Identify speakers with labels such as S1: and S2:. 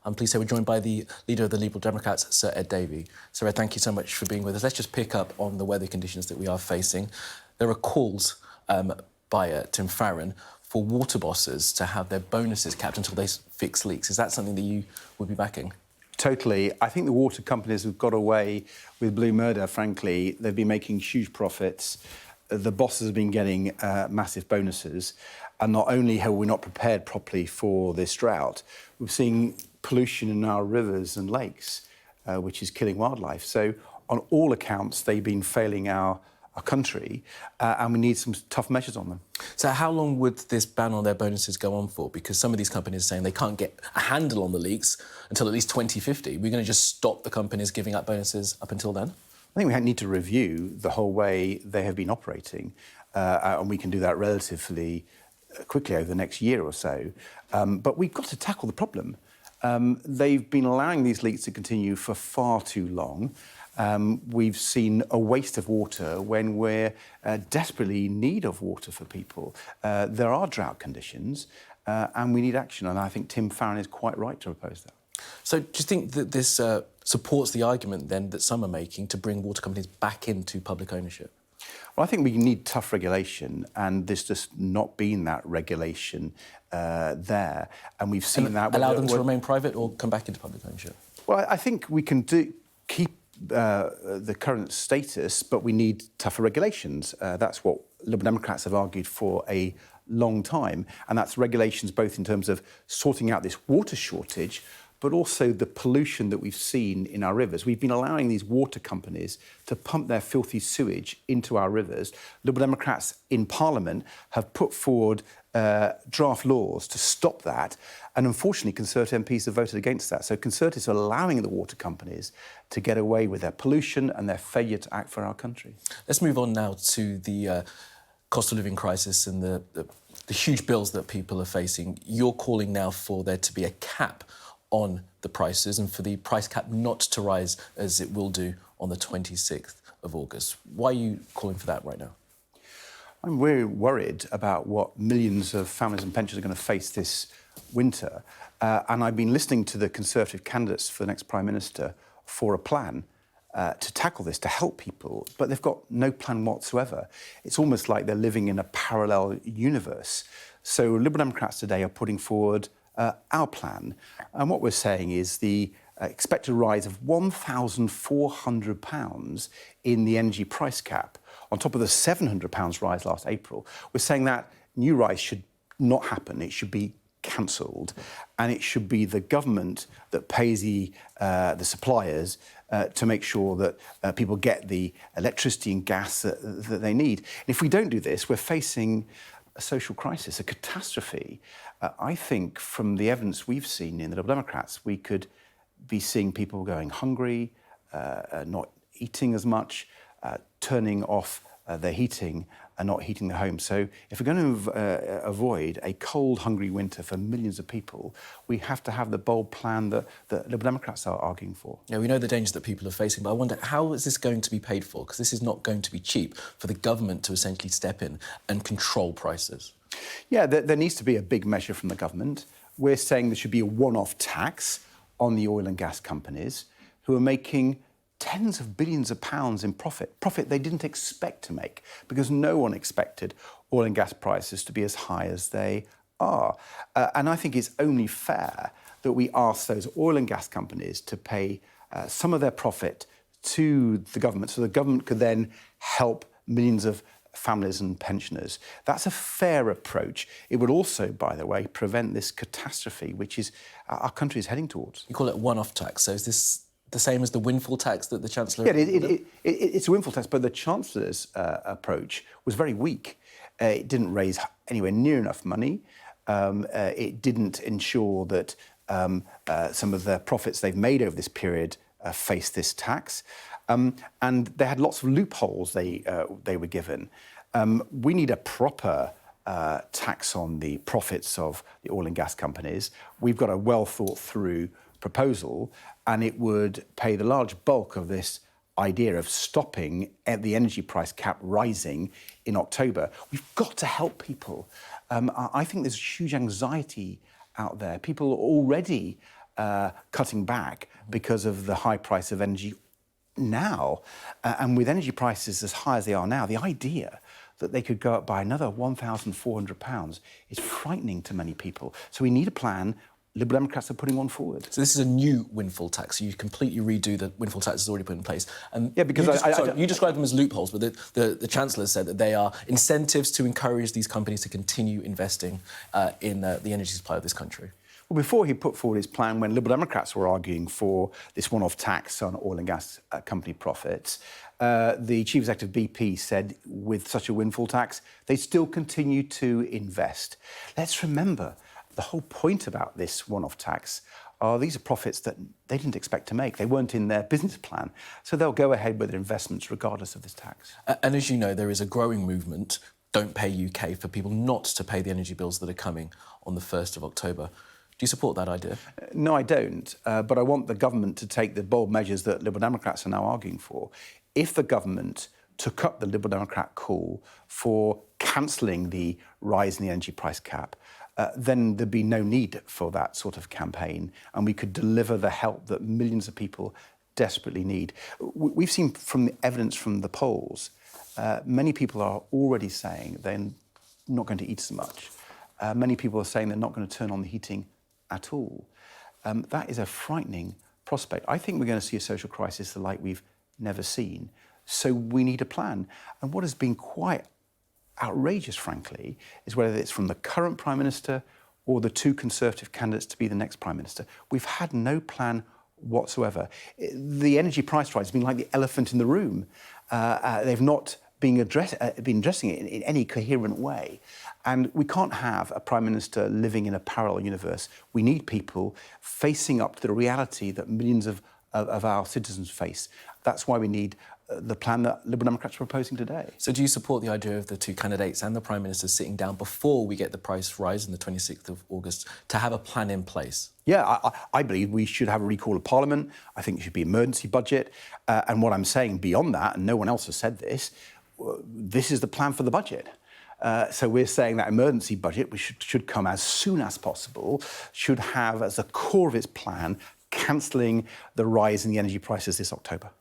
S1: I'm pleased to say we're joined by the leader of the Liberal Democrats, Sir Ed Davey. Sir Ed, thank you so much for being with us. Let's just pick up on the weather conditions that we are facing. There are calls by Tim Farron for water bosses to have their bonuses capped until they fix leaks. Is that something that you would be backing?
S2: Totally. I think the water companies have got away with blue murder, frankly. They've been making huge profits. The bosses have been getting massive bonuses. And not only have we not prepared properly for this drought, we're seeing pollution in our rivers and lakes, which is killing wildlife. So on all accounts, they've been failing our country, and we need some tough measures on them.
S1: So how long would this ban on their bonuses go on for? Because some of these companies are saying they can't get a handle on the leaks until at least 2050. We're going to just stop the companies giving out bonuses up until then?
S2: I think we need to review the whole way they have been operating, and we can do that relatively quickly over the next year or so. But we've got to tackle the problem. They've been allowing these leaks to continue for far too long. We've seen a waste of water when we're desperately in need of water for people. There are drought conditions, and we need action. And I think Tim Farron is quite right to propose that.
S1: So do you think that this supports the argument, then, that some are making to bring water companies back into public ownership?
S2: Well, I think we need tough regulation, and there's just not been that regulation there. And we've seen that...
S1: Allow them to remain private or come back into public ownership?
S2: Well, I think we can keep the current status, but we need tougher regulations. That's what Liberal Democrats have argued for a long time, and that's regulations both in terms of sorting out this water shortage, but also the pollution that we've seen in our rivers. We've been allowing these water companies to pump their filthy sewage into our rivers. Liberal Democrats in Parliament have put forward draft laws to stop that, and unfortunately Conservative MPs have voted against that. So Conservatives are allowing the water companies to get away with their pollution and their failure to act for our country.
S1: Let's move on now to the cost of living crisis and the huge bills that people are facing. You're calling now for there to be a cap on the prices and for the price cap not to rise as it will do on the 26th of August. Why are you calling for that right now?
S2: I'm very worried about what millions of families and pensioners are going to face this winter. And I've been listening to the Conservative candidates for the next Prime Minister for a plan to tackle this, to help people, but they've got no plan whatsoever. It's almost like they're living in a parallel universe. So Liberal Democrats today are putting forward our plan. And what we're saying is the expected rise of £1,400 in the energy price cap, on top of the £700 rise last April. We're saying that new rise should not happen. It should be cancelled, and it should be the government that pays the suppliers to make sure that people get the electricity and gas that they need. And if we don't do this, we're facing a social crisis, a catastrophe. I think from the evidence we've seen in the Liberal Democrats, we could be seeing people going hungry, not eating as much, turning off their heating and not heating the home. So if we're going to avoid a cold, hungry winter for millions of people, we have to have the bold plan that Liberal Democrats are arguing for.
S1: Yeah, we know the dangers that people are facing, but I wonder, how is this going to be paid for? Because this is not going to be cheap for the government to essentially step in and control prices.
S2: Yeah, there needs to be a big measure from the government. We're saying there should be a one-off tax on the oil and gas companies who are making tens of billions of pounds in profit they didn't expect to make, because no one expected oil and gas prices to be as high as they are. And I think it's only fair that we ask those oil and gas companies to pay some of their profit to the government, so the government could then help millions of families and pensioners. That's a fair approach. It would also, by the way, prevent this catastrophe which is our country is heading towards.
S1: You call it one-off tax, so is this the same as the windfall tax that the Chancellor...
S2: Yeah, it's a windfall tax, but the Chancellor's approach was very weak. It didn't raise anywhere near enough money. It didn't ensure that some of the profits they've made over this period face this tax. And they had lots of loopholes they were given. We need a proper tax on the profits of the oil and gas companies. We've got a well-thought-through proposal, and it would pay the large bulk of this idea of stopping the energy price cap rising in October. We've got to help people. I think there's huge anxiety out there. People are already cutting back because of the high price of energy now. And with energy prices as high as they are now, the idea that they could go up by another £1,400 is frightening to many people. So we need a plan. Liberal Democrats are putting one forward.
S1: So this is a new windfall tax. So you completely redo the windfall tax that's already put in place. And
S2: yeah, because
S1: you describe them as loopholes, but the Chancellor said that they are incentives to encourage these companies to continue investing in the energy supply of this country.
S2: Well, before he put forward his plan, when Liberal Democrats were arguing for this one-off tax on oil and gas company profits, the chief executive BP said with such a windfall tax, they still continue to invest. Let's remember, the whole point about this one-off tax are these are profits that they didn't expect to make. They weren't in their business plan. So they'll go ahead with their investments regardless of this tax.
S1: And as you know, there is a growing movement, Don't Pay UK, for people not to pay the energy bills that are coming on the 1st of October. Do you support that idea?
S2: No, I don't. But I want the government to take the bold measures that Liberal Democrats are now arguing for. If the government took up the Liberal Democrat call for cancelling the rise in the energy price cap, then there'd be no need for that sort of campaign, and we could deliver the help that millions of people desperately need. We've seen from the evidence from the polls, many people are already saying they're not going to eat so much. Many people are saying they're not going to turn on the heating at all. That is a frightening prospect. I think we're going to see a social crisis the like we've never seen. So we need a plan. And what has been quite outrageous, frankly, is whether it's from the current Prime Minister or the two Conservative candidates to be the next Prime Minister. We've had no plan whatsoever. The energy price rise has been like the elephant in the room. They've not been addressing it in any coherent way. And we can't have a Prime Minister living in a parallel universe. We need people facing up to the reality that millions of our citizens face. That's why we need the plan that Liberal Democrats are proposing today.
S1: So do you support the idea of the two candidates and the Prime Minister sitting down before we get the price rise on the 26th of August to have a plan in place?
S2: Yeah, I believe we should have a recall of Parliament. I think it should be an emergency budget. And what I'm saying beyond that, and no one else has said this is the plan for the budget. So we're saying that emergency budget, which should come as soon as possible, should have as a core of its plan cancelling the rise in the energy prices this October.